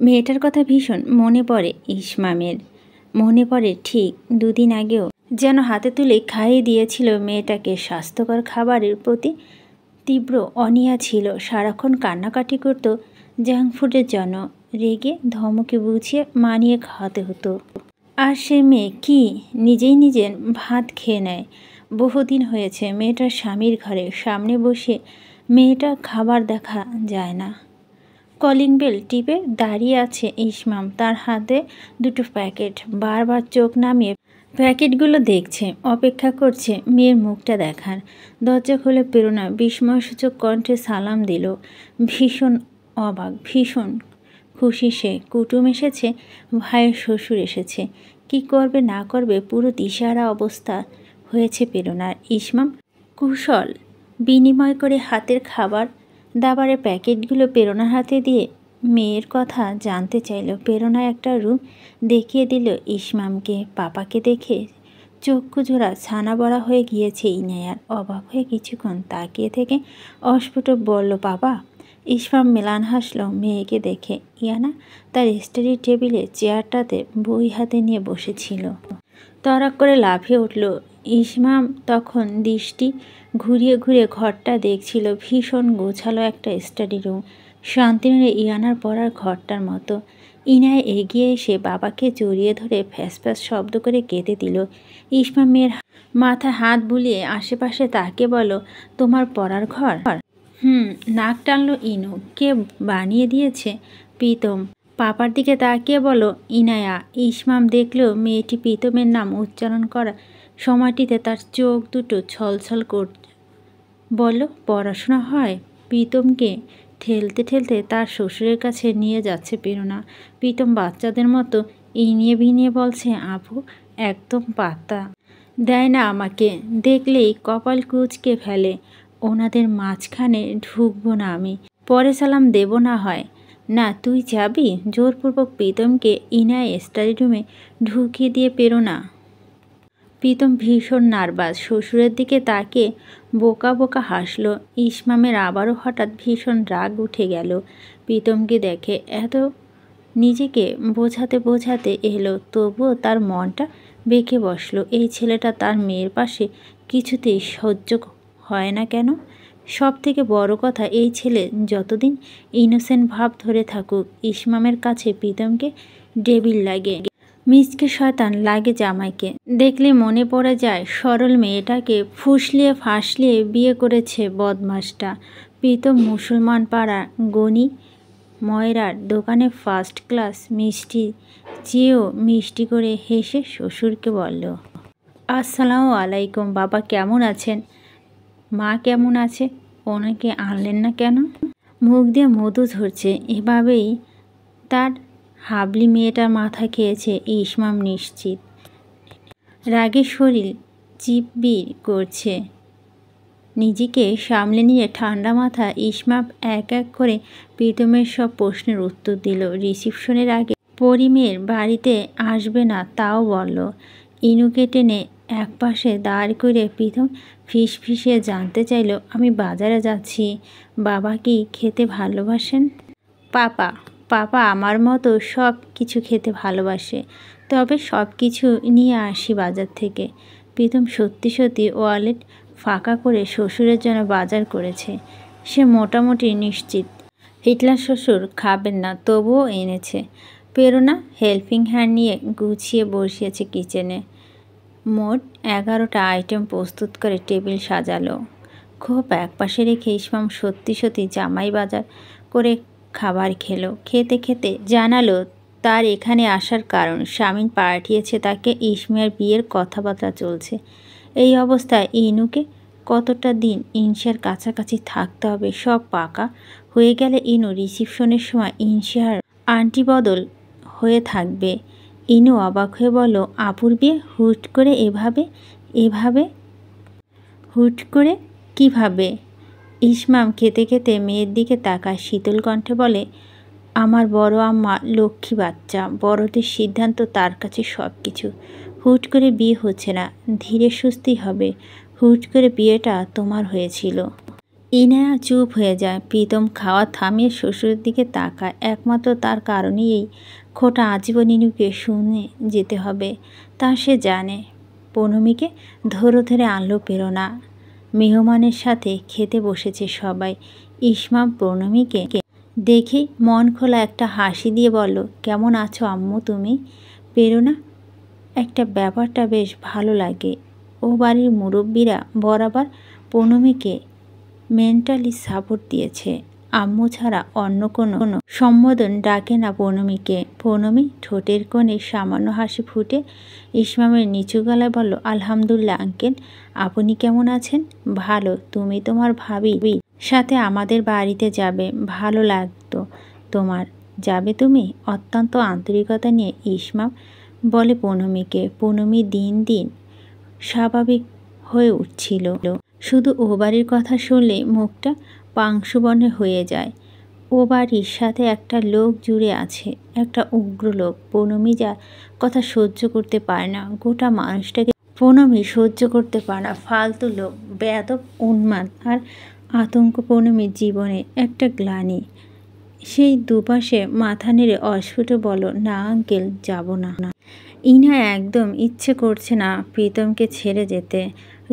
মেয়েটার কথা ভীষণ মনে পড়ে ইসমামের। মনে পড়ে ঠিক দুদিন আগেও যেন হাতে তুলে খাইয়ে দিয়েছিল মেয়েটাকে। স্বাস্থ্যকর খাবারের প্রতি তীব্র অনীহা ছিল, সারাক্ষণ কান্নাকাটি করত জাঙ্ক ফুডের জন্য। রেগে ধমকে বুঝিয়ে মানিয়ে খাওয়াতে হতো। আর সে মেয়ে কি নিজেই নিজের ভাত খেয়ে নেয়। বহুদিন হয়েছে মেয়েটার স্বামীর ঘরে সামনে বসে মেয়েটা খাবার দেখা যায় না। কলিং বেল টিপে দাঁড়িয়ে আছে ইসমাম, তার হাতে দুটো প্যাকেট। বারবার চোখ নামিয়ে প্যাকেটগুলো দেখছে, অপেক্ষা করছে মেয়ের মুখটা দেখার। দরজা খুলে প্রেরণা বিস্ময়সূচক কণ্ঠে সালাম দিল। ভীষণ অবাক, ভীষণ খুশি সে। কুটুম এসেছে, ভাইয়ের শ্বশুর এসেছে, কি করবে না করবে পুরো দিশাহারা অবস্থা হয়েছে প্রেরণার। ইসমাম কুশল বিনিময় করে হাতের খাবার দাবারের প্যাকেটগুলো প্রেরণার হাতে দিয়ে মেয়ের কথা জানতে চাইল। প্রেরণা একটা রুম দেখিয়ে দিল ইসমামকে। পাপাকে দেখে চক্ষু জোড়া ছানা বড়া হয়ে গিয়েছে ইনায়ার। অবাক হয়ে কিছুক্ষণ তাকিয়ে থেকে অস্ফুট বলল, বাবা। ইসমাম মেলান হাসল মেয়েকে দেখে। ইয়ানা তার স্টাডি টেবিলে চেয়ারটাতে বই হাতে নিয়ে বসেছিল। তড়াক করে লাফিয়ে উঠল। ইসমাম তখন দৃষ্টি ঘুরিয়ে ঘুরিয়ে ঘরটা দেখছিল। ভীষণ গোছালো একটা স্টাডি রুম, শান্তিনীরে ইয়ানার পড়ার ঘরটার মতো। ইনায় এগিয়ে এসে বাবাকে জড়িয়ে ধরে ফ্যাস ফ্যাস শব্দ করে কেঁদে দিল। ইসমাম মেয়ের মাথায় হাত বুলিয়ে আশেপাশে তাকে বলো, তোমার পড়ার ঘর? নাক টানলো ইনু। কে বানিয়ে দিয়েছে? প্রীতম। পাপার দিকে তাকিয়ে বলো ইনায়া। ইসমাম দেখলো মেয়েটি প্রীতমের নাম উচ্চারণ করা সময়টিতে তার চোখ দুটো ছলছল করছে। বলল, পড়াশোনা হয়? প্রীতমকে ঠেলতে ঠেলতে তার শ্বশুরের কাছে নিয়ে যাচ্ছে প্রেরণা। প্রীতম বাচ্চাদের মতো ইনিয়ে বিনিয়ে বলছে, আপু একদম পাত্তা দেয় না আমাকে, দেখলেই কপাল কুঁচকে ফেলে। ওনাদের মাঝখানে ঢুকবো না আমি, পরে সালাম দেব না হয়। না তুই যাবি? জোরপূর্বক প্রীতমকে ইনায় স্টাডি রুমে ঢুকিয়ে দিয়ে প্রেরণা। প্রীতম ভীষণ নার্ভাস, শ্বশুরের দিকে তাকে বোকা বোকা হাসল। ইসমামের আবারও হঠাৎ ভীষণ রাগ উঠে গেল প্রীতমকে দেখে। এত নিজেকে বোঝাতে বোঝাতে এলো, তবুও তার মনটা বেঁকে বসলো। এই ছেলেটা তার মেয়ের পাশে কিছুতেই সহ্য হয় না কেন? সব থেকে বড় কথা, এই ছেলে যতদিন ইনোসেন্ট ভাব ধরে থাকুক, ইসমামের কাছে প্রীতমকে ডেভিল লাগে, মিসকে শয়তান লাগে জামাইকে। দেখলে মনে পড়ে যায় সরল মেয়েটাকে ফুসলিয়ে ফাঁসলিয়ে বিয়ে করেছে বদমাসটা। প্রীতম মুসলমান পাড়া গনি ময়রার দোকানে ফার্স্ট ক্লাস মিষ্টি চেয়েও মিষ্টি করে হেসে শ্বশুরকে বলল, আসসালামু আলাইকুম। বাবা কেমন আছেন? মা কেমন আছে? ওনাকে আনলেন না কেন? মুখ দিয়ে মধু ঝরছে। এভাবেই তার হাবলি মেয়েটার মাথা খেয়েছে ইসমাম নিশ্চিত। রাগে শরীর চিপবির করছে। নিজেকে সামলে নিয়ে ঠান্ডা মাথা ইসমাম এক এক করে প্রীতমের সব প্রশ্নের উত্তর দিল। রিসিপশনের আগে পরিমের বাড়িতে আসবে না তাও বলল। ইনুকে টেনে একপাশে দাঁড় করে প্রীতম ফিসফিসিয়ে জানতে চাইল, আমি বাজারে যাচ্ছি। বাবা কি খেতে ভালোবাসেন? পাপা আমার মতো সব কিছু খেতে ভালোবাসে, তবে সব কিছু নিয়ে আসি বাজার থেকে। প্রীতম সত্যি সত্যি ওয়ালেট ফাঁকা করে শ্বশুরের জন্য বাজার করেছে। সে মোটামুটি নিশ্চিত হিটলার শ্বশুর খাবেন না, তবুও এনেছে। প্রেরণা হেল্পিং হ্যান্ড নিয়ে গুছিয়ে বসিয়েছে কিচেনে। মোট 11টা আইটেম প্রস্তুত করে টেবিল সাজালো। খুব একপাশে রেখে ইসমাম সত্যি সত্যি জামাই বাজার করে খাবার খেলো। খেতে খেতে জানালো তার এখানে আসার কারণ। স্বামী পাঠিয়েছে তাকে। ইসমাইয়ের বিয়ের কথাবার্তা চলছে। এই অবস্থায় ইনুকে কতটা দিন ইনশার কাছাকাছি থাকতে হবে, সব পাকা হয়ে গেলে ইনু রিসিপশনের সময় ইনশার আন্টি বদল হয়ে থাকবে। ইনু অবাক হয়ে বলল, আপুর বিয়ে হুট করে এভাবে হুট করে কিভাবে? ইসমাম খেতে খেতে মেয়ের দিকে তাকায়, শীতল কণ্ঠে বলে, আমার বড় আম্মা লক্ষ্মী বাচ্চা, বড়দের সিদ্ধান্ত তার কাছে সব কিছু। হুট করে বিয়ে হচ্ছে না, ধীরে সুস্থেই হবে। হুট করে বিয়েটা তোমার হয়েছিল। ইনায়া চুপ হয়ে যায়। প্রীতম খাওয়া থামিয়ে শ্বশুরের দিকে তাকায়। একমাত্র তার কারণেই এই খোটা আজীবন ইনুকে শুনে যেতে হবে তা সে জানে। পৌনমীকে ধরে ধরে আনলো প্রেরণা। মেহমানের সাথে খেতে বসেছে সবাই। ইসমাম পৌনমীকে দেখে মন খোলা একটা হাসি দিয়ে বলল, কেমন আছো আম্মু তুমি? প্রেরণা একটা ব্যাপারটা বেশ ভালো লাগে, ও বাড়ির মুরব্বীরা বরাবর পৌনমীকে মেন্টালি সাপোর্ট দিয়েছে। আম্মু ছাড়া অন্য কোনো সম্বোধন ডাকে না পৌনমীকে। পৌনমী ঠোঁটের কোণে সামান্য হাসি ফুটে ইসমামের নিচু গলায় বলল, আলহামদুলিল্লাহ আঙ্কেল, আপনি কেমন আছেন? ভালো। তুমি তোমার ভাবি সাথে আমাদের বাড়িতে যাবে, ভালো লাগতো তোমার। যাবে তুমি? অত্যন্ত আন্তরিকতা নিয়ে ইসমাম বলে পৌনমীকে। পৌনমী দিন দিন স্বাভাবিক হয়ে উঠছিল। শুধু ও বাড়ির কথা শুনলে মুখটা পাংশুবর্ণে হয়ে যায়। ও বাড়ির সাথে একটা লোক জুড়ে আছে, একটা উগ্র লোক। পৌনমী যা কথা সহ্য করতে পারে না, গোটা মানুষটাকে পৌনমী সহ্য করতে পারে না। ফালতু লোক, বেয়াদব, উন্মাদ আর আতঙ্ক পৌনমীর জীবনে একটা গ্লানি। সেই দুপাশে মাথা নেড়ে অস্ফুট বলল, না আঙ্কেল, যাব না। ইনা একদম ইচ্ছে করছে না প্রীতমকে ছেড়ে যেতে।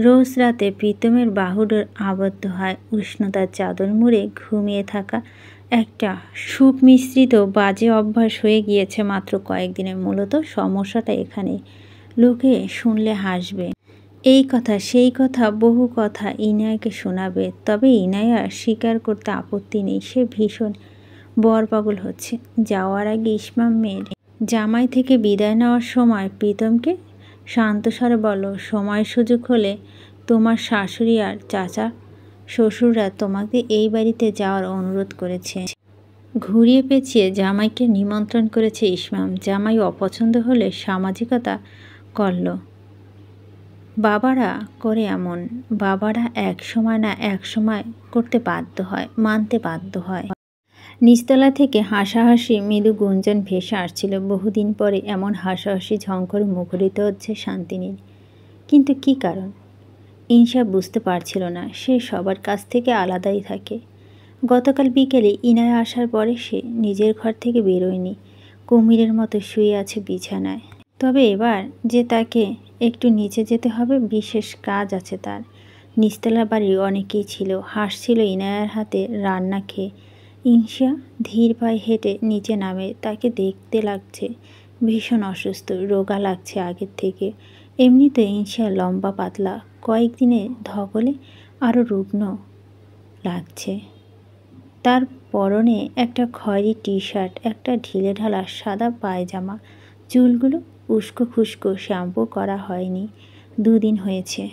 রোজ রাতে প্রীতমের বাহুডোর আবদ্ধ হয়। উষ্ণতার চাদর মুড়ে ঘুমিয়ে থাকা একটা সুখ মিশ্রিত বাজে অভ্যাস হয়ে গিয়েছে মাত্র কয়েকদিনে। মূলত সমস্যাটা এখানে। লোকে শুনলে হাসবে, এই কথা সেই কথা, বহু কথা ইনায়াকে শোনাবে। তবে ইনায়া স্বীকার করতে আপত্তি নেই, সে ভীষণ বরপাগল হচ্ছে। যাওয়ার আগে ইসমামের জামাই থেকে বিদায় নেওয়ার সময় প্রীতমকে শান্ত স্বরে বলল, সময় সুযোগ হলে তোমার শাশুড়ি আর চাচা শ্বশুররা তোমাকে এই বাড়িতে যাওয়ার অনুরোধ করেছে। ঘুরিয়ে পেঁচিয়ে জামাইকে নিমন্ত্রণ করেছে ইসমাম। জামাই অপছন্দ হলে সামাজিকতা করল। বাবারা করে এমন। বাবারা এক সময় না এক সময় করতে বাধ্য হয়, মানতে বাধ্য হয়। নিচতলা থেকে হাসাহাসি মৃদু গুঞ্জন ভেসে আসছিল। বহুদিন পরে এমন হাসাহাসি ঝংকরে মুখরিত হচ্ছে শান্তিনীর। কিন্তু কী কারণ? ইনসা বুঝতে পারছিল না। সে সবার কাছ থেকে আলাদাই থাকে। গতকাল বিকেলে ইনায়া আসার পরে সে নিজের ঘর থেকে বেরোয়নি। কুমিরের মতো শুয়ে আছে বিছানায়। তবে এবার যে তাকে একটু নিচে যেতে হবে, বিশেষ কাজ আছে তার। নিচতলা বাড়ির অনেকেই ছিল, হাসছিল ইনায়ার হাতে রান্না খেয়ে। ইনসা ধীর পায়ে হেঁটে নিচে নামে। তাকে দেখতে লাগছে ভীষণ অসুস্থ, রোগা লাগছে আগের থেকে। এমনিতে ইনসা লম্বা পাতলা, কয়েকদিনে ধকলে আরও রুগ্ন লাগছে। তার পরনে একটা খয়েরি টি শার্ট, একটা ঢিলেঢালা সাদা পায়জামা। চুলগুলো উস্কো খুস্কো, শ্যাম্পু করা হয়নি, 2 দিন হয়েছে।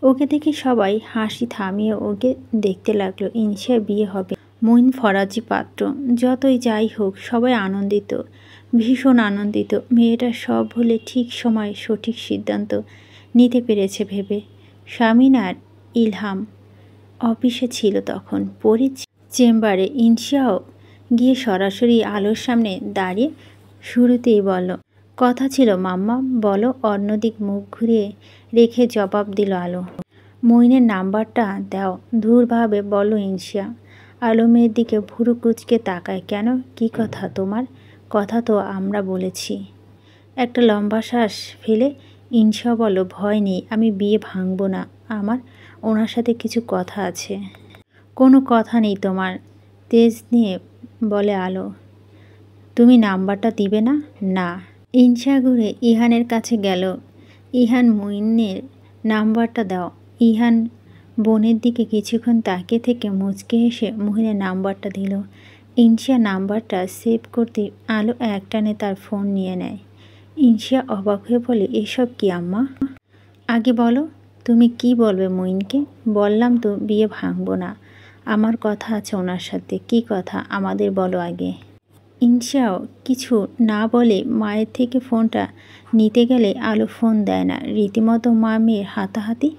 ওকে দেখে সবাই হাসি থামিয়ে ওকে দেখতে লাগলো। ইনসার বিয়ে হবে মঈন ফরাজি পাত্র। যতই যাই হোক সবাই আনন্দিত, ভীষণ আনন্দিত। মেয়েটা সব ভুলে ঠিক সময়ে সঠিক সিদ্ধান্ত নিতে পেরেছে ভেবে। শামিন আর ইলহাম অফিসে ছিল তখন। পরি চেম্বারে। ইনসাও গিয়ে সরাসরি আলোর সামনে দাঁড়িয়ে শুরুতেই বলল, কথা ছিল মাম্মা, বলো। অন্যদিক মুখ ঘুরিয়ে রেখে জবাব দিল আলো। মঈনের নাম্বারটা দাও, ধূরভাবে বলল ইনসা। আলো মেয়ের দিকে ভুরু কুচকে তাকায়। কেন, কী কথা তোমার? কথা তো আমরা বলেছি। একটা লম্বা শ্বাস ফেলে ইনসা বলল, ভয় নেই, আমি বিয়ে ভাঙব না। আমার ওনার সাথে কিছু কথা আছে। কোনো কথা নেই তোমার, তেজ নিয়ে বলে আলো। তুমি নাম্বারটা দিবে না? না। ইনসা ঘুরে ইহানের কাছে গেল। ইহান, মঈনের নাম্বারটা দাও। ইহান বোনের দিকে কিছুক্ষণ তাকিয়ে থেকে মুচকে হেসে মঈনের নাম্বারটা দিল। ইনসা নাম্বারটা সেভ করতে আলো একটানে তার ফোন নিয়ে নেয়। ইনসা অবাক হয়ে বলে, এসব কি আম্মা? আগে বলো তুমি কি বলবে মঈনকে? বললাম তো বিয়ে ভাঙব না, আমার কথা আছে ওনার সাথে। কি কথা আমাদের বলো আগে। ইনসাও কিছু না বলে মায়ের থেকে ফোনটা নিতে গেলে আলো ফোন দেয় না। রীতিমতো মা মেয়ের হাতাহাতি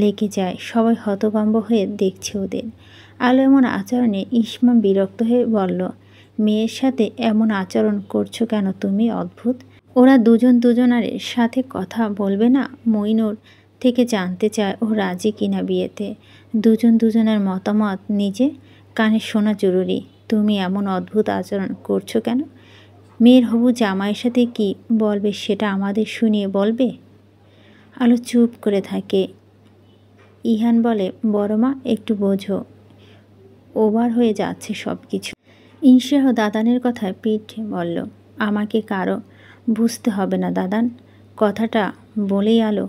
লেগে যায়। সবাই হতভম্ব হয়ে দেখছে ওদের। আলো এমন আচরণে ইসমাম বিরক্ত হয়ে বলল, মেয়ের সাথে এমন আচরণ করছো কেন তুমি? অদ্ভুত। ওরা দুজন দুজনার সাথে কথা বলবে না? মঈনুর থেকে জানতে চায় ও রাজি কিনা বিয়েতে। দুজনের মতামত নিজে কানে শোনা জরুরি। তুমি এমন অদ্ভুত আচরণ করছো কেন? মেয়ের হবু জামাইয়ের সাথে কি বলবে সেটা আমাদের শুনিয়ে বলবে? আলো চুপ করে থাকে। ইহান বলে, বড় মা একটু বোঝো, ওভার হয়ে যাচ্ছে সব কিছু। ইনশাহ দাদানের কথায় পিঠ বলল, আমাকে কারো বুঝতে হবে না দাদান। কথাটা বলেই আলো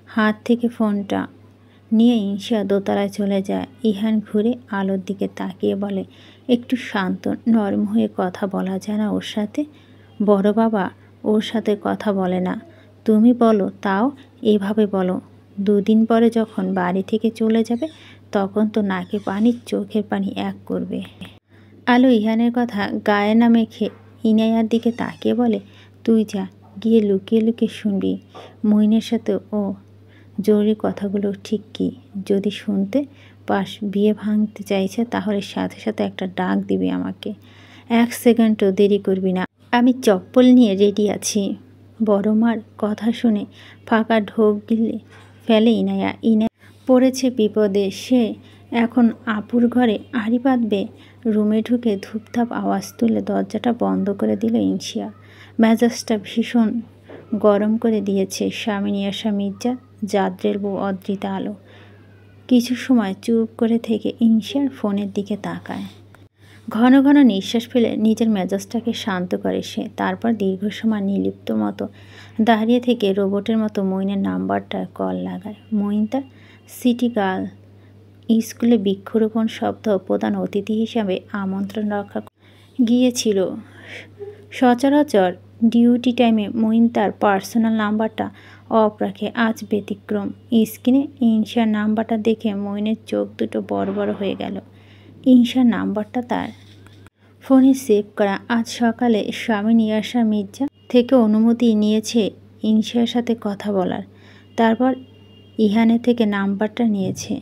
হাত থেকে ফোনটা নিয়ে ইনশা দোতলায় চলে যায়। ইহান ঘুরে আলোর দিকে তাকিয়ে বলে, একটু শান্ত নরম হয়ে কথা বলা যায় না ওর সাথে? বড় বাবা ওর সাথে কথা বলে না, তুমি বলো, তাও এভাবে বলো। দুদিন পরে যখন বাড়ি থেকে চলে যাবে তখন তো নাকে পানি চোখের পানি এক করবে। আলো ইহানের কথা গায়ে না মেখে ইনায়ার দিকে তাকিয়ে বলে, তুই যা, গিয়ে লুকিয়ে লুকিয়ে শুনবি মইনের সাথে ও জরুরি কথাগুলো। ঠিক কি যদি শুনতে পাস বিয়ে ভাঙতে চাইছে তাহলে সাথে সাথে একটা ডাক দিবি আমাকে। 1 সেকেন্ডও দেরি করবি না, আমি চপ্পল নিয়ে রেডি আছি। বড় মার কথা শুনে ফাঁকা ঢোক গিলে ফেলে ইনায়া পড়েছে বিপদে। সে এখন আপুর ঘরে আড়ি পাতবে। রুমে ঢুকে ধূপধাপ আওয়াজ তুলে দরজাটা বন্ধ করে দিল ইনশিয়া। মেজাজটা ভীষণ গরম করে দিয়েছে স্বামী ইয়াসা মির্জা, জাদ্রের বউ অদ্রিতা আলো। কিছু সময় চুপ করে থেকে ইনশিয়ার ফোনের দিকে তাকায়। ঘন ঘন নিঃশ্বাস ফেলে নিজের মেজাজটাকে শান্ত করে সে। তারপর দীর্ঘ সময় নির্লিপ্ত মতো দাঁড়িয়ে থেকে রোবটের মতো মইনের নাম্বারটায় কল লাগায়। মইন তার সিটি গার্ল স্কুলে বৃক্ষরোপণ সপ্তাহ প্রধান অতিথি হিসাবে আমন্ত্রণ রক্ষা গিয়েছিল। সচরাচর ডিউটি টাইমে মইন তার পার্সোনাল নাম্বারটা অফ রাখে, আজ ব্যতিক্রম। স্ক্রিনে ইনশার নাম্বারটা দেখে মইনের চোখ দুটো বড় বড় হয়ে গেল। ইনশার নাম্বারটা তার ফোনে সেভ করা। আজ সকালে স্বামী ইয়াসা মির্জা থেকে অনুমতি নিয়েছে ইনশার সাথে কথা বলার। তারপর ইহানের থেকে নাম্বারটা নিয়েছে।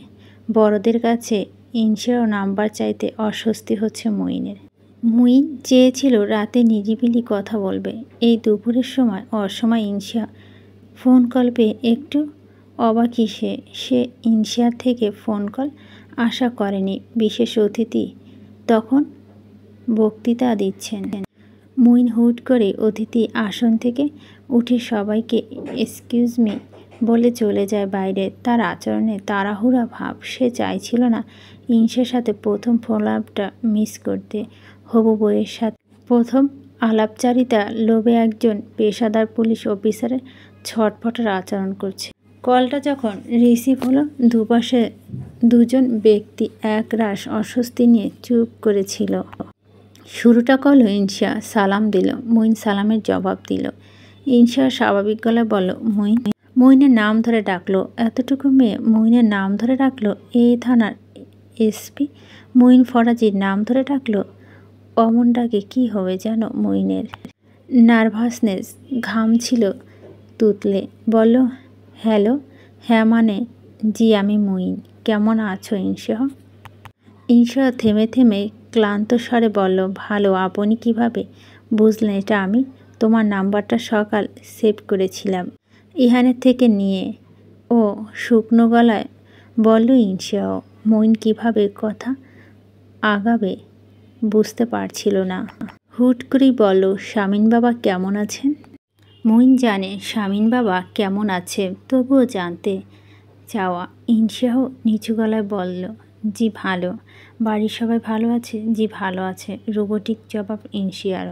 বড়দের কাছে ইনশারও নাম্বার চাইতে অস্বস্তি হচ্ছে মইনের। মইন চেয়েছিল রাতে নিরিবিলি কথা বলবে। এই দুপুরের সময় অসময় ইনশা ফোন কল পেয়ে একটু অবাকই সে ইনশার থেকে ফোন কল আশা করেনি। বিশেষ অতিথি তখন বক্তৃতা দিচ্ছেন। মইন হুট করে অতিথি আসন থেকে উঠে সবাইকে এক্সকিউজ মি বলে চলে যায় বাইরে। তার আচরণে তাড়াহুড়া ভাব। সে চাইছিল না ইনশার সাথে প্রথম ফোলাপটা মিস করতে। হবু বইয়ের সাথে প্রথম আলাপচারিতা লোভে একজন পেশাদার পুলিশ অফিসারের ছটফটার আচরণ করছে। কলটা যখন রিসিভ হলো দুপাশে দুজন ব্যক্তি একরাশ অস্বস্তি নিয়ে চুপ করেছিল। শুরুটা করলো ইনশা, সালাম দিল। মইন সালামের জবাব দিল। ইনশা স্বাভাবিক গলায় বলল, মইন। মইনের নাম ধরে ডাকলো। এতটুকু মেয়ে মইনের নাম ধরে ডাকলো। এই থানার এসপি মইন ফরাজির নাম ধরে ডাকলো। অমন ডাকে কী হবে যেন মইনের। নার্ভাসনেস ঘামছিল তুতলে। বলল, হ্যালো। হ্যাঁ মানে জি, আমি মইন। কেমন আছো ইনশা? ইনশা থেমে থেমে ক্লান্ত স্বরে বলল, ভালো। আপনি কিভাবে বুঝলেন এটা আমি? তোমার নাম্বারটা সকাল সেভ করেছিলাম ইহানের থেকে নিয়ে। ও শুকনো গলায় বলল ইনশাও। মইন কিভাবে কথা আগাবে বুঝতে পারছিল না। হুট করেই বলল, শামীন বাবা কেমন আছেন? মইন জানে শামীন বাবা কেমন আছে, তবুও জানতে চাওয়া। ইনশাও নিচু গলায় বলল, জি ভালো। বাড়ির সবাই ভালো আছে? জি ভালো আছে, রোবটিক জবাব ইনশিয়ার।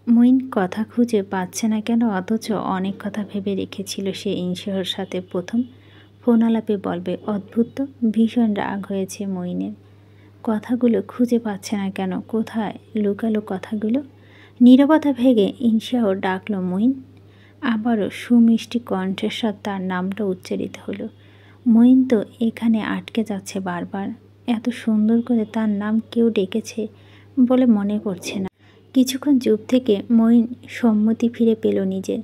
মইন কথা খুঁজে পাচ্ছে না কেন, অথচ অনেক কথা ভেবে রেখেছিল সে ইনশিয়ার সাথে প্রথম ফোন আলাপে বলবে। অদ্ভুত তো, ভীষণ রাগ হয়েছে মইনের। কথাগুলো খুঁজে পাচ্ছে না কেন, কোথায় লুকালো কথাগুলো। নীরবতা ভেঙে ইনশাও ডাকলো, মইন। আবারও সুমিষ্টি কণ্ঠস্বর তার নামটা উচ্চারিত হলো। মইন তো এখানে আটকে যাচ্ছে বারবার। এত সুন্দর করে তার নাম কেউ ডেকেছে বলে মনে করছে না। কিছুক্ষণ চুপ থেকে মইন সম্মতি ফিরে পেল নিজের।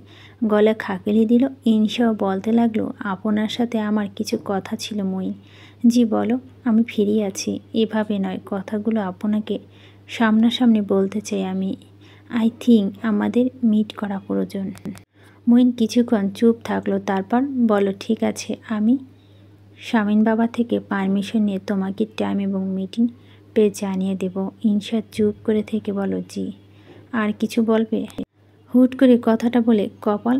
গলা খাকেলি দিল। ইনশাও বলতে লাগলো, আপনার সাথে আমার কিছু কথা ছিল মইন। জি বলো। আমি ফিরে আছি। এভাবে নয়, কথাগুলো আপনাকে সামনাসামনি বলতে চাই আমি। আই থিঙ্ক আমাদের মিট করা প্রয়োজন। মইন কিছুক্ষণ চুপ থাকলো, তারপর বলল, ঠিক আছে, আমি শামীম বাবা থেকে পারমিশন নিয়ে তোমাকে টাইম এবং মিটিং পেয়ে জানিয়ে দেব। ইনশা চুপ করে থেকে বলল, জি। আর কিছু বলবে? হুট করে কথাটা বলে কপাল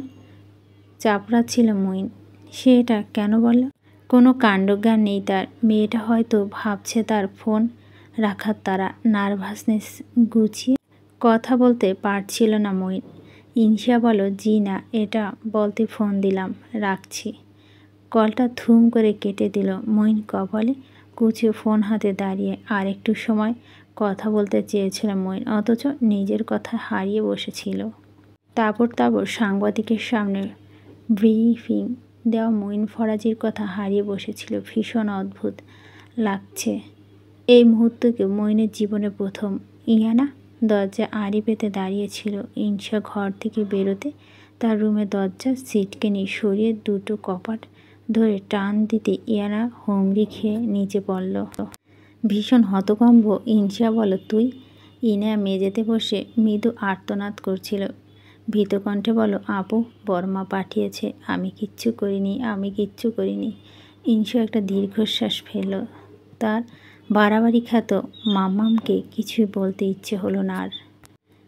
চাপড়াচ্ছিল মইন। সে এটা কেন বলল? কোনো কাণ্ডজ্ঞান নেই তার। মেয়েটা হয়তো ভাবছে তার ফোন রাখার তারা। নার্ভাসনেস গুছিয়ে কথা বলতে পারছিল না মইন। ইনশা বলল, জি না, এটা বলতে ফোন দিলাম, রাখছি। কলটা থুম করে কেটে দিল। মইন কপালে কুচিয়ে ফোন হাতে দাঁড়িয়ে আর একটু সময় কথা বলতে চেয়েছিল মইন, অথচ নিজের কথা হারিয়ে বসেছিল। তারপর সাংবাদিকের সামনে ব্রিফিং দেওয়া মইন ফরাজির কথা হারিয়ে বসেছিল। ভীষণ অদ্ভুত লাগছে এই মুহূর্তকে। মইনের জীবনে প্রথম। ইয়ানা দরজা আড়ি পেতে দাঁড়িয়েছিল। ইনশা ঘর থেকে বেরোতে তার রুমের দরজা সিটকেনি সরিয়ে দুটো কপাট ধরে টান দিতে ইয়ানা হুমড়ি খেয়ে নিচে পড়ল। ভীষণ হতভম্ব ইনশা বলল, তুই? ইনা মেঝেতে বসে মৃদু আর্তনাদ করছিল। ভীতকণ্ঠে বলল, আপু, বর্মা পাঠিয়েছে। আমি কিচ্ছু করিনি। ইনশা একটা দীর্ঘশ্বাস ফেলল। তার বাড়াবাড়ি খ্যাত মাম্মামকে কিছুই বলতে ইচ্ছে হলো না আর।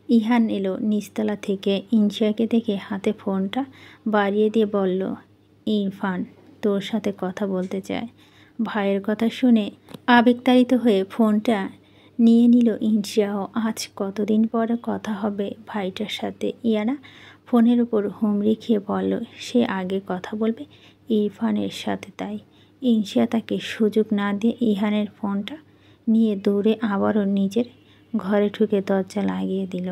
ইহান এলো নিচতলা থেকে। ইনশাকে দেখে হাতে ফোনটা বাড়িয়ে দিয়ে বলল, ইরফান তোর সাথে কথা বলতে চায়। ভাইয়ের কথা শুনে আবেগতাড়িত হয়ে ফোনটা নিয়ে নিল ইনশাও। আজ কতদিন পরে কথা হবে ভাইটার সাথে। ইয়ানা ফোনের উপর হুমড়ি খেয়ে বলল, সে আগে কথা বলবে ইরফানের সাথে। তাই ইনশা তাকে সুযোগ না দিয়ে ইহানের ফোনটা নিয়ে দৌড়ে আবারও নিজের ঘরে ঢুকে দরজা লাগিয়ে দিল।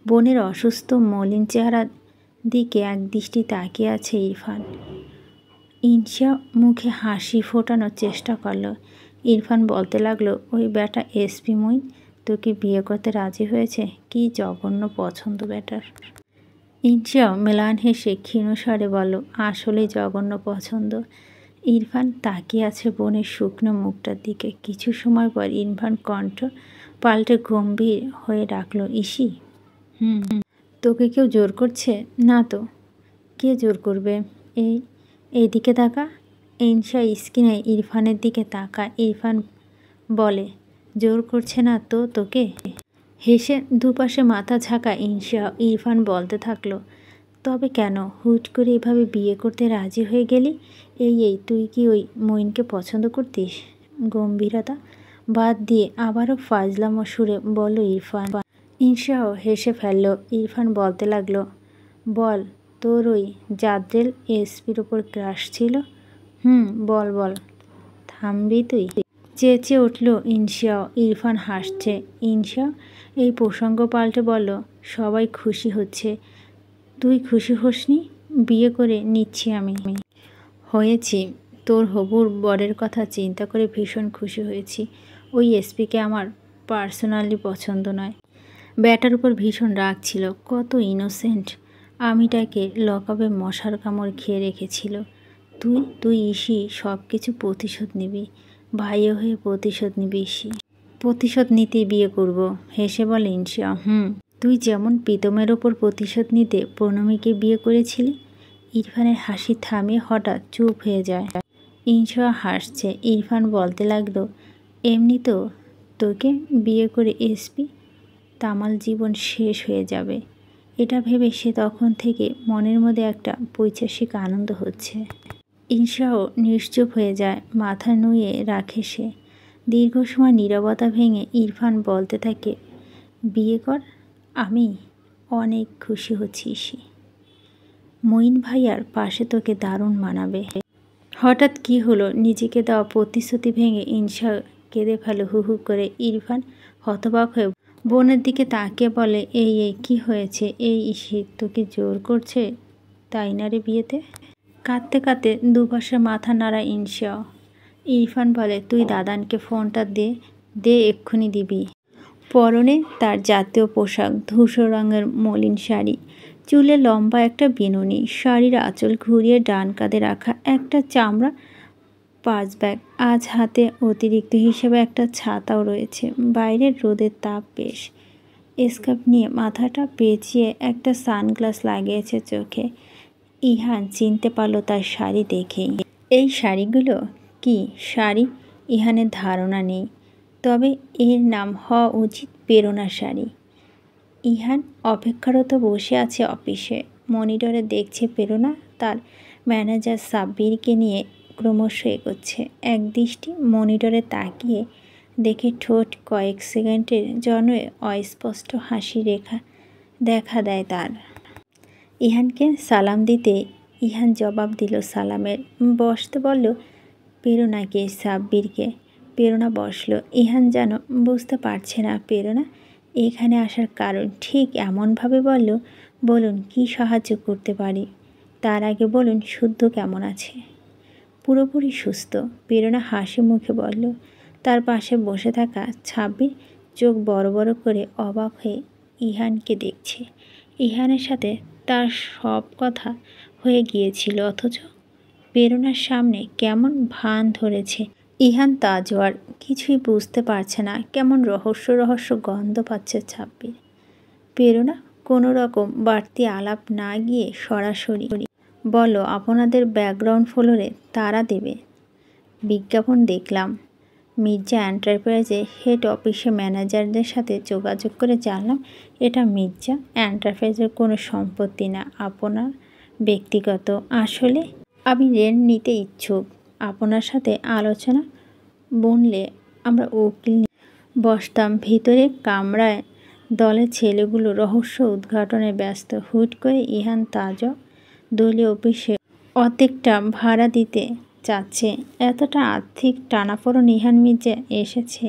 বোনের অসুস্থ মলিন চেহারার দিকে একদৃষ্টি তাকিয়ে আছে ইরফান। ইনশা মুখে হাসি ফোটানোর চেষ্টা করল। ইরফান বলতে লাগলো, ওই বেটা এসপি মইন তোকে বিয়ে করতে রাজি হয়েছে। কি জঘন্য পছন্দ বেটার। ইনশা মেলান হেসে ক্ষীণস্বরে বলল, আসলেই জঘন্য পছন্দ। ইরফান তাকিয়ে আছে বোনের শুকনো মুখটার দিকে। কিছু সময় পর ইরফান কণ্ঠ পাল্টে গম্ভীর হয়ে ডাকল, ইসি। তোকে কেউ জোর করছে? না তো। কে জোর করবে? এইদিকে তাকা। ইনশা স্ক্রিনে ইরফানের দিকে তাকা। ইরফান বলে, জোর করছে না তো তোকে? হেসে দুপাশে মাথা ঝাঁকা ইনশা। ইরফান বলতে থাকলো, তবে কেন হুট করে এভাবে বিয়ে করতে রাজি হয়ে গেলি? তুই কি ওই মইনকে পছন্দ করতিস? গম্ভীরতা বাদ দিয়ে আবারও ফাজলামো সুরে বলল ইরফান। ইনশাও হেসে ফেলল। ইরফান বলতে লাগলো, বল, তোর ওই জাদ্রেল এসপির ওপর ক্রাশ ছিল? বল। থামবি তুই? চেঁচিয়ে উঠল ইনশাও। ইরফান হাসছে। ইনশা এই প্রসঙ্গ পাল্টে বলল, সবাই খুশি হচ্ছে, তুই খুশি হসনি? বিয়ে করে নিচ্ছি আমি। হয়েছি। তোর হবুর বরের কথা চিন্তা করে ভীষণ খুশি হয়েছি। ওই এসপিকে আমার পার্সোনালি পছন্দ নয়। ব্যাটার উপর ভীষণ রাগ ছিল। কত ইনোসেন্ট আমিটাকে লকআপে মশার কামড় খেয়ে রেখেছিল। তুই ইসি সব কিছু প্রতিশোধ নিবি। ভাইও হয়ে প্রতিশোধ নিবি ইসি। প্রতিশোধ নিতেই বিয়ে করব, হেসে বলে ইনশা। তুই যেমন প্রীতমের ওপর প্রতিশোধ নিতে প্রণমীকে বিয়ে করেছিলি। ইরফানের হাসি থামিয়ে হঠাৎ চুপ হয়ে যায়। ইনশা হাসছে। ইরফান বলতে লাগলো, এমনি তো তোকে বিয়ে করে এসপি তামাল জীবন শেষ হয়ে যাবে। এটা ভেবে সে তখন থেকে মনের মধ্যে একটা পৈশাসিক আনন্দ হচ্ছে। ইনশাও নিশ্চুপ হয়ে যায়। মাথা নুয়ে রাখে সে। দীর্ঘ সময় নীরবতা ভেঙে ইরফান বলতে থাকে, বিয়ে কর। আমি অনেক খুশি হচ্ছি ইসি। মইন ভাইয়ার পাশে তোকে দারুণ মানাবে। হঠাৎ কি হলো? নিজেকে দেওয়া প্রতিশ্রুতি ভেঙে ইনশা কেঁদে ফেলে হু হু করে। ইরফান হতবাক হয়ে বোনের দিকে তাকিয়ে বলে, কি হয়েছে? ইসি তোকে জোর করছে তাই না রে বিয়েতে? কাঁদতে কাঁদতে দুপাশে মাথা নাড়া ইনশা। ইরফান বলে, তুই দাদানকে ফোনটা দে এক্ষুনি দিবি। পরনে তার জাতীয় পোশাক, ধূসর রঙের মলিন শাড়ি, চুলে লম্বা একটা বিনুনি, শাড়ির আঁচল ঘুরিয়ে ডান কাঁধে রাখা একটা চামড়া পাঁচ ব্যাগ। আজ হাতে অতিরিক্ত হিসেবে একটা ছাতাও রয়েছে। বাইরের রোদের তাপ বেশ। স্কার্ফ নিয়ে মাথাটা পেঁচিয়ে একটা সানগ্লাস লাগিয়েছে চোখে। ইহান চিনতে পারল তার শাড়ি দেখেই। এই শাড়িগুলো কি শাড়ি ইহানের ধারণা নেই, তবে এর নাম হওয়া উচিত প্রেরণা শাড়ি। ইহান অপেক্ষারত বসে আছে অফিসে। মনিটরে দেখছে প্রেরণা তার ম্যানেজার সাব্বিরকে নিয়ে ক্রমশ এগোচ্ছে। এক দৃষ্টি মনিটরে তাকিয়ে দেখে ঠোঁট কয়েক সেকেন্ডের জন্য অস্পষ্ট হাসি রেখা দেখা দেয় তার। ইহানকে সালাম দিতে ইহান জবাব দিল সালামের। বসতে বলল প্রেরণাকে সাব্বিরকে। প্রেরণা বসলো। ইহান যেন বুঝতে পারছে না প্রেরণা এখানে আসার কারণ। ঠিক এমনভাবে বলল, বলুন কি সাহায্য করতে পারি? তার আগে বলুন শুদ্ধ কেমন আছে? পুরোপুরি সুস্থ, প্রেরণা হাসি মুখে বলল। তার পাশে বসে থাকা সাব্বির চোখ বড় বড় করে অবাক হয়ে ইহানকে দেখছে। ইহানের সাথে তার সব কথা হয়ে গিয়েছিল, অথচ প্রেরণার সামনে কেমন ভান ধরেছে। ইহান তাজওয়ার কিছুই বুঝতে পারছে না। কেমন রহস্য রহস্য গন্ধ পাচ্ছে সাব্বির। প্রেরণা কোনো রকম বাড়তি আলাপ না গিয়ে সরাসরি বলো, আপনাদের ব্যাকগ্রাউন্ড ফ্লোরে তারা দেবে। বিজ্ঞাপন দেখলাম। মির্জা এন্টারপ্রাইজে হেড অফিসে ম্যানেজারদের সাথে যোগাযোগ করে জানলাম এটা মির্জা এন্টারপ্রাইজের কোনো সম্পত্তি না, আপনার ব্যক্তিগত। আসলে আমি রেন্ট নিতে ইচ্ছুক। আপনার সাথে আলোচনা বললে আমরা উকিল বসতাম। ভিতরে কামরায় দলের ছেলেগুলো রহস্য উদ্ঘাটনে ব্যস্ত। হুট করে ইহান তাজওয়া দলীয় অফিসে অর্ধেকটা ভাড়া দিতে চাচ্ছে। এতটা আর্থিক টানাপোড়েন ইহান মির্জা এসেছে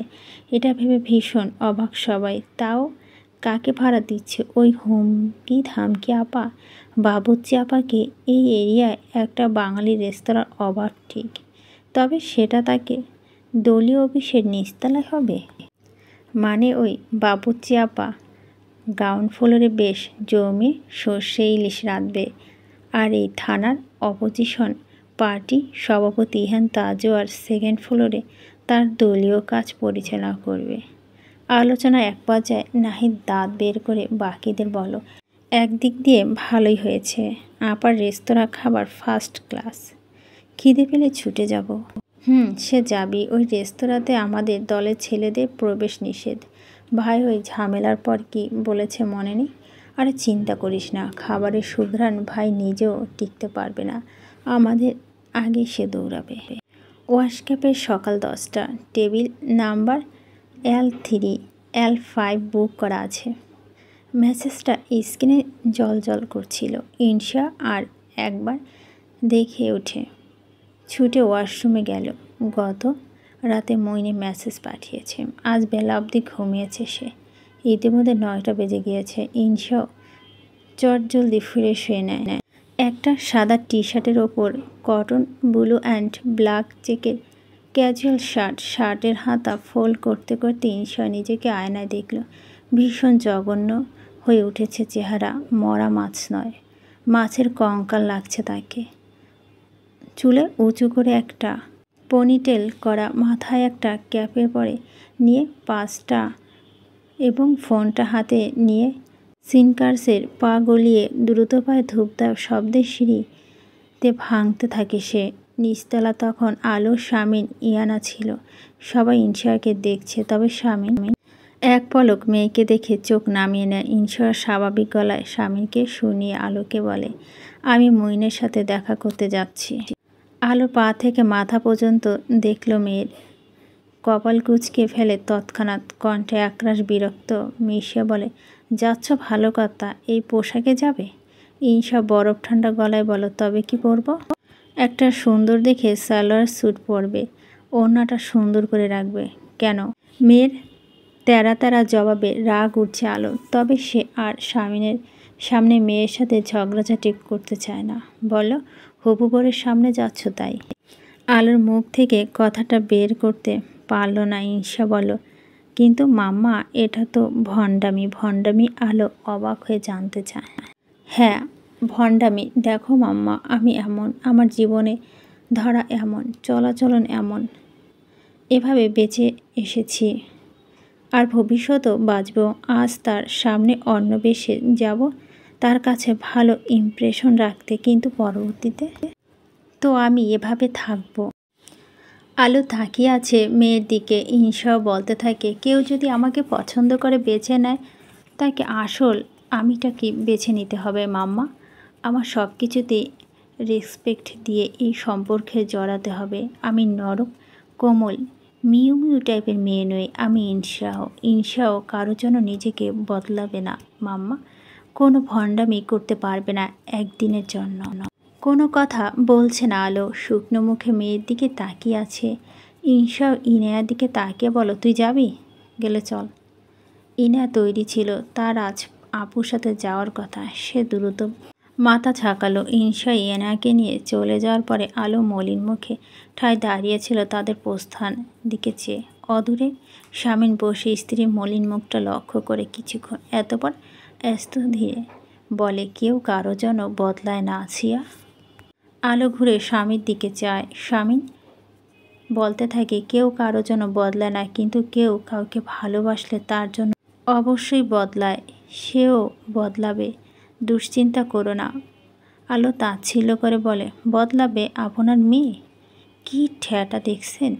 এটা ভেবে ভীষণ অবাক সবাই। তাও কাকে ভাড়া দিচ্ছে? ওই হুমকি ধামকি আপা, বাবুর্চি আপাকে। এই এরিয়ায় একটা বাঙালি রেস্তোরাঁর অভাব ঠিক, তবে সেটা তাকে দলীয় অফিসের নিচতলায় হবে। মানে ওই বাবুর্চি আপা গ্রাউন্ড ফ্লোরে বেশ জমে সর্ষে ইলিশ রাঁধবে, আর এই থানার অপোজিশন পার্টি সভাপতি ইহান তাজওয়ার সেকেন্ড ফ্লোরে তার দলীয় কাজ পরিচালনা করবে। আলোচনা এক পর্যায়ে নাহিদ দাঁত বের করে বাকিদের বলল, একদিক দিয়ে ভালোই হয়েছে, আপার রেস্তোরাঁ খাবার ফার্স্ট ক্লাস। খিদে পেলে ছুটে যাব। সে যাবি। ওই রেস্তোরাঁতে আমাদের দলের ছেলেদের প্রবেশ নিষেধ। ভাই ওই ঝামেলার পর কি বলেছে মনে নেই? আরে চিন্তা করিস না, খাবারের সুঘ্রাণ ভাই নিজেও টিকতে পারবে না, আমাদের আগে সে দৌড়াবে। ওয়াশক্যাপের সকাল 10টা। টেবিল নাম্বার L3 L5 বুক করা আছে। মেসেজটা স্ক্রিনে জল করছিল। ইনশা আর একবার দেখে উঠে ছুটে ওয়াশরুমে গেল। গত রাতে মইনি মেসেজ পাঠিয়েছে। আজ বেলা অবধি ঘুমিয়েছে সে। ইতিমধ্যে 9টা বেজে গিয়েছে। ইনশাও চটজলদি ফ্রেশ হয়ে নেয়। একটা সাদা টি শার্টের ওপর কটন ব্লু অ্যান্ড ব্ল্যাক চেকের ক্যাজুয়াল শার্টের হাতা ফোল্ড করতে করতে ইনশা নিজেকে আয়নায় দেখল। ভীষণ জঘন্য হয়ে উঠেছে চেহারা। মরা মাছ নয়, মাছের কঙ্কাল লাগছে তাকে। চুলে উঁচু করে একটা পনিটেল করা, মাথায় একটা ক্যাপের পরে নিয়ে পাঁচটা এবং ফোনটা হাতে নিয়ে সিনকার্সের পা গলিয়ে দ্রুত পায়ে ধূপধাপ শব্দে সিঁড়িতে ভাঙতে থাকে সে। নিচতলা তখন আলো। শামিন ইয়ানা ছিল। সবাই ইনশাকে দেখছে, তবে শামিন এক পলক মেয়েকে দেখে চোখ নামিয়ে নেয়। ইনশা স্বাভাবিক গলায় শামিনকে শুনিয়ে আলোকে বলে, আমি মইনের সাথে দেখা করতে যাচ্ছি। আলো পা থেকে মাথা পর্যন্ত দেখল মেয়ের। কপাল কুঁচকে ফেলে তৎক্ষণাৎ কণ্ঠে একরাশ বিরক্ত মিশিয়ে বলে, যাচ্ছ ভালো কথা, এই পোশাকে যাবে? ইনশা বরফ ঠান্ডা গলায় বলো, তবে কি পরব? একটা সুন্দর দেখে সালোয়ার স্যুট পরবে, ওড়নাটা সুন্দর করে রাখবে। কেন? মেয়ের তেরা জবাবে রাগ উঠছে আলোর। তবে সে আর শামিনের সামনে মেয়ের সাথে ঝগড়াঝাটি করতে চায় না। বলো, হবু বরের সামনে যাচ্ছ তাই? আলোর মুখ থেকে কথাটা বের করতে পারল না। ইনশা বলল, কিন্তু মাম্মা এটা তো ভণ্ডামি। আলো অবাক হয়ে জানতে চায়, হ্যাঁ ভণ্ডামি। দেখো মাম্মা, আমি এমন, আমার জীবনে ধরা এমন, চলাচলন এমন, এভাবে বেঁচে এসেছি আর ভবিষ্যতেও বাঁচব। আজ তার সামনে অন্য বেশে যাব, তার কাছে ভালো ইমপ্রেশন রাখতে, কিন্তু পরবর্তীতে তো আমি এভাবে থাকবো। আলো তাকিয়ে আছে মেয়ের দিকে। ঈর্ষাও বলতে থাকে, কেউ যদি আমাকে পছন্দ করে বেছে নেয়, তাকে আসল আমিটা কি বেছে নিতে হবে মাম্মা? আমার সব কিছুতেই রেসপেক্ট দিয়ে এই সম্পর্কে জড়াতে হবে। আমি নরম কোমল মিউ মিউ টাইপের মেয়ে নই। আমি ঈর্ষাও কারোর জন্য নিজেকে বদলাবে না মাম্মা। কোনো ভণ্ডামি করতে পারবে না একদিনের জন্য। কোনো কথা বলছে না আলো, শুকনো মুখে মেয়ের দিকে তাকিয়ে আছে। ঈর্ষাও ইনায়ার দিকে তাকিয়ে বলো, তুই যাবি? গেলে চল। ইনায়া তৈরি ছিল, তার আজ আপুর সাথে যাওয়ার কথা। সে দ্রুত মাথা ঝাঁকালো। ঈর্ষা ইনায়াকে নিয়ে চলে যাওয়ার পরে আলো মলিন মুখে ঠায় দাঁড়িয়েছিল তাদের প্রস্থান দিকে চেয়ে। অদূরে স্বামীন বসে স্ত্রীর মলিন মুখটা লক্ষ্য করে কিছুক্ষণ এতপর ব্যস্ত ধীরে বলে, কেউ কারো জন্য বদলায় না ছিয়া। আলো ঘুরে স্বামীর দিকে চায়। স্বামী বলতে থাকে, কেউ কারো জন্য বদলায় না, কিন্তু কেউ কাউকে ভালোবাসলে তার জন্য অবশ্যই বদলায়। সেও বদলাবে, দুশ্চিন্তা করো না। আলো তাচ্ছিল্য করে বলে, বদলাবে আপনার মেয়ে? কি ঠেটা দেখছেন?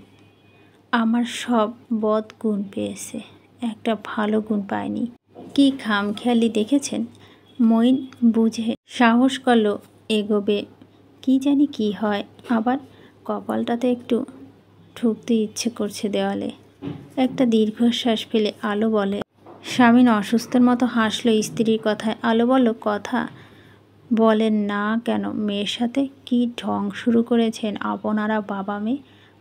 আমার সব বদ গুণ পেয়েছে, একটা ভালো গুণ পায়নি। কি খামখেয়ালি দেখেছেন? মইন বুঝে সাহস করলো এগোবে। কি জানি কি হয়, আবার কপালটাতে একটু ঠুকতে ইচ্ছে করছে দেওয়ালে। একটা দীর্ঘশ্বাস ফেলে আলো বলে, স্বামীন অসুস্থের মতো হাসলো স্ত্রীর কথায়। আলো বলল, কথা বলেন না কেন মেয়ের সাথে? কি ঢং শুরু করেছেন আপনারা বাবা মেয়ে?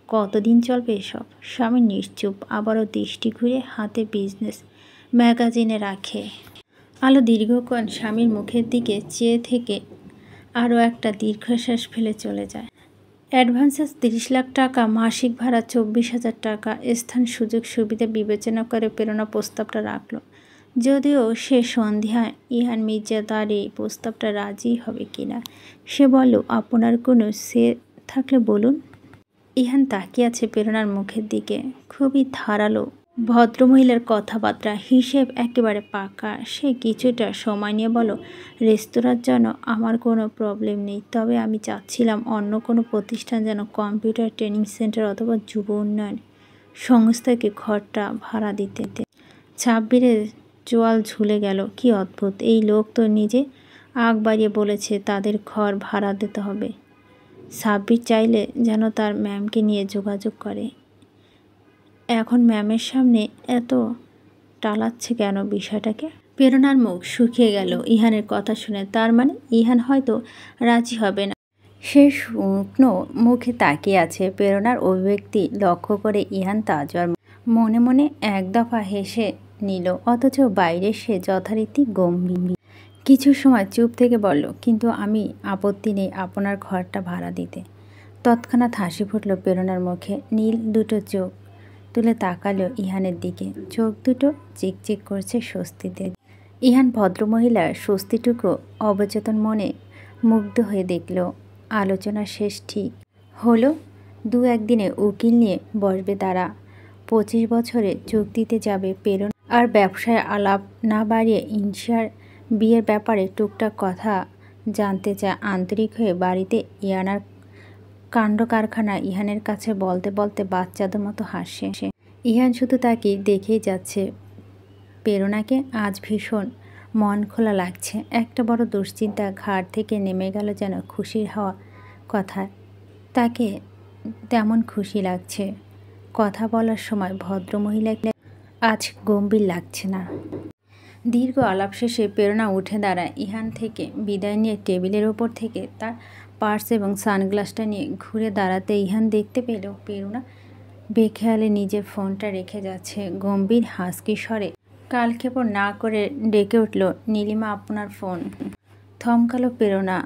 কতদিন চলবে এসব? স্বামী নিশ্চুপ, আবারও দৃষ্টি ঘুরে হাতে বিজনেস ম্যাগাজিনে রাখে। আলো দীর্ঘক্ষণ স্বামীর মুখের দিকে চেয়ে থেকে আরও একটা দীর্ঘশ্বাস ফেলে চলে যায়। অ্যাডভান্সেস 30 লাখ টাকা, মাসিক ভাড়া 24,000 টাকা, স্থান সুযোগ সুবিধা বিবেচনা করে প্রেরণা প্রস্তাবটা রাখল। যদিও সে সন্ধ্যায় ইহান মির্জা তার এই প্রস্তাবটা রাজি হবে কিনা। সে বলল, আপনার কোনো সে থাকলে বলুন। ইহান তাকিয়ে আছে প্রেরণার মুখের দিকে। খুবই ধারালো ভদ্রমহিলার কথাবার্তা, হিসেব একেবারে পাকা। সে কিছুটা সময় নিয়ে বলল, রেস্তোরাঁর জন্য আমার কোনো প্রবলেম নেই, তবে আমি চাচ্ছিলাম অন্য কোনো প্রতিষ্ঠান যেন কম্পিউটার ট্রেনিং সেন্টার অথবা যুব উন্নয়ন সংস্থাকে ঘরটা ভাড়া দিতে। ছাব্বিরের চোয়াল ঝুলে গেল। কি অদ্ভুত, এই লোক তো নিজে আগ বাড়িয়ে বলেছে তাদের ঘর ভাড়া দিতে হবে। সাব্বির চাইলে যেন তার ম্যামকে নিয়ে যোগাযোগ করে। এখন ম্যামের সামনে এত টালাচ্ছে কেন বিষয়টাকে? প্রেরণার মুখ শুকিয়ে গেল ইহানের কথা শুনে। তার মানে ইহান হয়তো রাজি হবে না। সে শুকনো মুখে তাকিয়ে আছে। প্রেরণার অভিব্যক্তি লক্ষ্য করে ইহান তাজওয়ার মনে মনে এক দফা হেসে নিল, অথচ বাইরে সে যথারীতি গম্ভীর। কিছু সময় চুপ থেকে বলল, কিন্তু আমি আপত্তি নেই আপনার ঘরটা ভাড়া দিতে। তৎক্ষণাৎ হাসি ফুটল প্রেরণার মুখে। নীল দুটো চোখ তুলে তাকালো ইহানের দিকে। চোখ দুটো চিকচিক করছে স্বস্তিতে। ইহান ভদ্রমহিলার স্বস্তিটুকু অবচেতন মনে মুগ্ধ হয়ে দেখল। আলোচনা শেষ ঠিক হলো। 2-1 দিনে উকিল নিয়ে বসবে তারা। 25 বছরে চুক্তিতে যাবে প্রেরণা। আর ব্যবসায় আলাপ না বাড়িয়ে ঈর্ষার বিয়ের ব্যাপারে টুকটাক কথা জানতে চায়। আন্তরিক হয়ে বাড়িতে ইয়ানার কাণ্ড কারখানা ইহানের কাছে বলতে বলতে বাচ্চাদের মতো হাসে। ইহান শুধু তাকে দেখেই যাচ্ছে। প্রেরণাকে আজ ভীষণ মন খোলা লাগছে। একটা বড় দুশ্চিন্তা ঘাড় থেকে নেমে গেল যেন। খুশির হওয়া কথা, তাকে তেমন খুশি লাগছে। কথা বলার সময় ভদ্রমহিলাকে আজ গম্ভীর লাগছে না। দীর্ঘ আলাপ শেষে প্রেরণা উঠে দাঁড়ায়। ইহান থেকে বিদায় নিয়ে টেবিলের ওপর থেকে তার পার্স এবং সানগ্লাসটা নিয়ে ঘুরে দাঁড়াতে ইহান দেখতে পেল প্রেরণা বেখেয়ালে নিজের ফোনটা রেখে যাচ্ছে। গম্ভীর হাসকি স্বরে কালক্ষেপণ না করে ডেকে উঠল, নীলিমা আপনার ফোন। থমকালো প্রেরণা,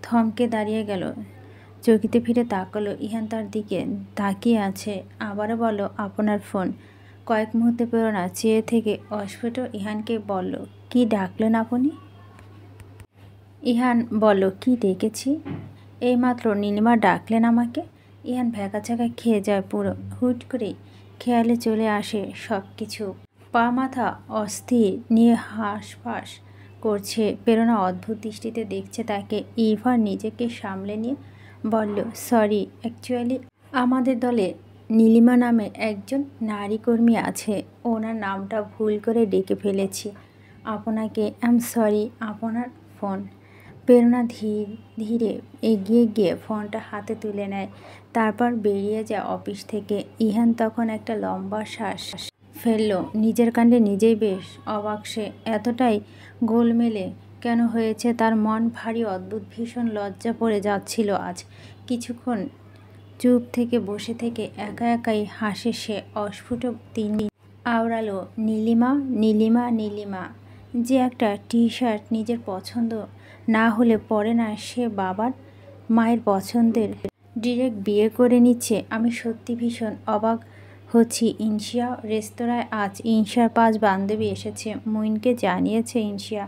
থমকে দাঁড়িয়ে গেল। চকিতে ফিরে তাকালো। ইহান তার দিকে তাকিয়ে আছে। আবারও বলল, আপনার ফোন। কয়েক মুহূর্তে প্রেরণা চেয়ে থেকে অস্ফুট ইহানকে বলল, কি ডাকলেন আপনি? ইহান বলল, কি ডেকেছি? এইমাত্র নীলিমা ডাকলেন আমাকে। ইহান ভ্যাকাচাকা খেয়ে যায় পুরো। হুট করে খেয়ালে চলে আসে সব কিছু। পা মাথা অস্থির নিয়ে হাঁসফাঁস করছে। প্রেরণা অদ্ভুত দৃষ্টিতে দেখছে তাকে। ইরফান নিজেকে সামলে নিয়ে বলল, সরি, অ্যাকচুয়ালি আমাদের দলে নীলিমা নামে একজন নারী কর্মী আছে। ওনার নামটা ভুল করে ডেকে ফেলেছি আপনাকে। সরি। আপনার ফোন। প্রেরণা ধীরে এগিয়ে গিয়ে ফোনটা হাতে তুলে নেয়, তারপর বেরিয়ে যায় অফিস থেকে। ইহান তখন একটা লম্বা শ্বাস ফেলল। নিজের কাণ্ডে নিজেই বেশ অবাক সে। এতটাই গোলমেলে কেন হয়েছে তার মন? ভারী অদ্ভুত, ভীষণ লজ্জা পড়ে যাচ্ছিল আজ। কিছুক্ষণ চুপ থেকে বসে থেকে একা একাই হাসে সে। অস্ফুট তিনি আওড়ালো, নীলিমা, নীলিমা, নীলিমা। যে একটা টি শার্ট নিজের পছন্দ না হলে পরে না, সে বাবার মায়ের পছন্দের ডিরেক্ট বিয়ে করে নিচ্ছে। আমি সত্যি ভীষণ অবাক হচ্ছি। ইনশিয়া রেস্তোরাঁয় আজ ইনশিয়ার 5 বান্ধবী এসেছে। মুইনকে জানিয়েছে ইনশিয়া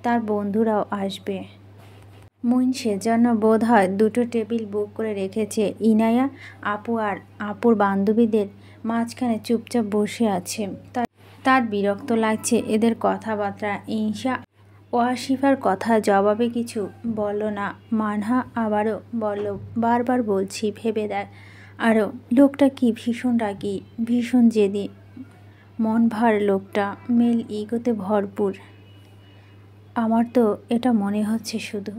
তার বন্ধুরাও আসবে। মুইন সেজন্য বোধ হয় 2টো টেবিল বুক করে রেখেছে। ইনায়া আপু আর আপুর বান্ধবীদের মাঝখানে চুপচাপ বসে আছে। তার বিরক্ত লাগছে এদের কথাবার্তা। ইনশা ওয়াসিফার কথা জবাবে কিছু বলল না। মানহা আবারও বলল, বারবার বলছি ভেবে দেখ। আরও লোকটা কি ভীষণ রাগী, ভীষণ জেদি, মন ভার লোকটা, মেল ইগোতে ভরপুর। আমার তো এটা মনে হচ্ছে শুধু।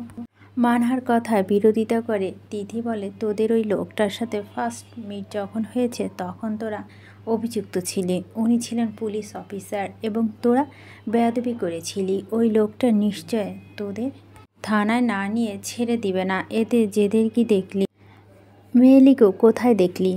মানহার কথায় বিরোধিতা করে তিথি বলে, তোদের ওই লোকটার সাথে ফার্স্ট মিট যখন হয়েছে তখন তোরা অভিযুক্ত ছিলি। উনি ছিলেন পুলিশ অফিসার এবং তোরা বেয়াদবি করেছিলি। ওই লোকটা নিশ্চয় তোদের থানায় না নিয়ে ছেড়ে দিবে না। এতে জেদের কি দেখলি? মেয়েলিকেও কোথায় দেখলি?